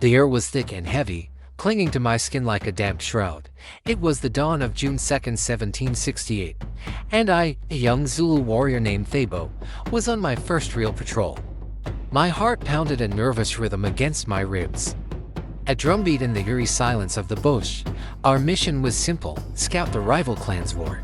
The air was thick and heavy, clinging to my skin like a damp shroud. It was the dawn of June 2nd, 1768, and I, a young Zulu warrior named Thabo, was on my first real patrol. My heart pounded a nervous rhythm against my ribs. A drumbeat in the eerie silence of the bush. Our mission was simple: scout the rival clans' war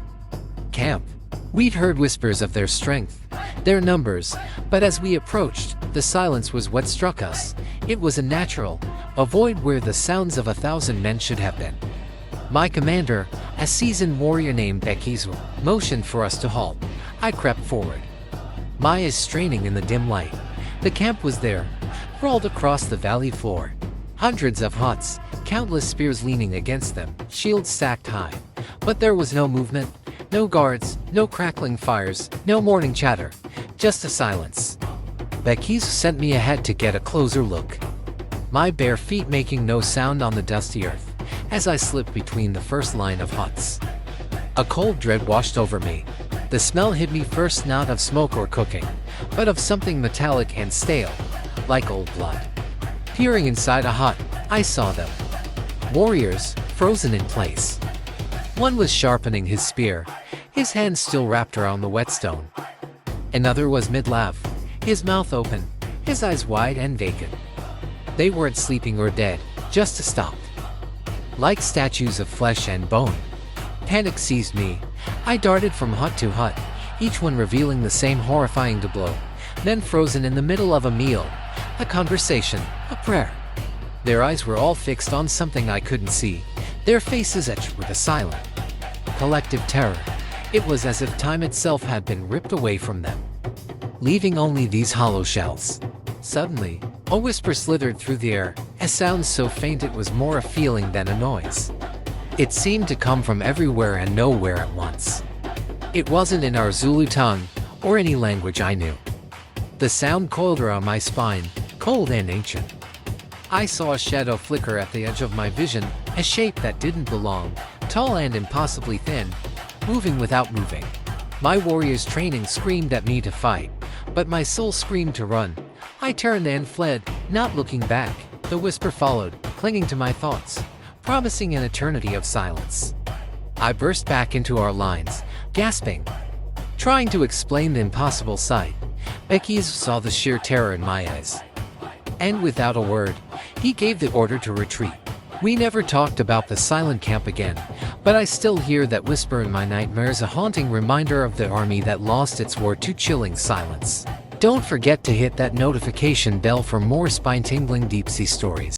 camp. We'd heard whispers of their strength, their numbers, but as we approached, the silence was what struck us. It was unnatural, a void where the sounds of 1,000 men should have been. My commander, a seasoned warrior named Bekizu, motioned for us to halt. I crept forward, my eyes straining in the dim light. The camp was there, sprawled across the valley floor. Hundreds of huts, countless spears leaning against them, shields stacked high. But there was no movement, no guards, no crackling fires, no morning chatter, just a silence. Bekizu sent me ahead to get a closer look, my bare feet making no sound on the dusty earth, as I slipped between the first line of huts. A cold dread washed over me. The smell hit me first, not of smoke or cooking, but of something metallic and stale, like old blood. Peering inside a hut, I saw them. Warriors, frozen in place. One was sharpening his spear, his hand still wrapped around the whetstone. Another was mid-laugh, his mouth open, his eyes wide and vacant. They weren't sleeping or dead, just stopped, like statues of flesh and bone. Panic seized me. I darted from hut to hut, each one revealing the same horrifying tableau. Men frozen in the middle of a meal, a conversation, a prayer. Their eyes were all fixed on something I couldn't see, their faces etched with a silent, collective terror. It was as if time itself had been ripped away from them, leaving only these hollow shells. Suddenly, a whisper slithered through the air, a sound so faint it was more a feeling than a noise. It seemed to come from everywhere and nowhere at once. It wasn't in our Zulu tongue, or any language I knew. The sound coiled around my spine, cold and ancient. I saw a shadow flicker at the edge of my vision, a shape that didn't belong, tall and impossibly thin, moving without moving. My warrior's training screamed at me to fight, but my soul screamed to run. I turned and fled, not looking back. The whisper followed, clinging to my thoughts, promising an eternity of silence. I burst back into our lines, gasping, trying to explain the impossible sight. Bekizu saw the sheer terror in my eyes, and without a word, he gave the order to retreat. We never talked about the silent camp again, but I still hear that whisper in my nightmares, a haunting reminder of the army that lost its war to chilling silence. Don't forget to hit that notification bell for more spine-tingling deep-sea stories.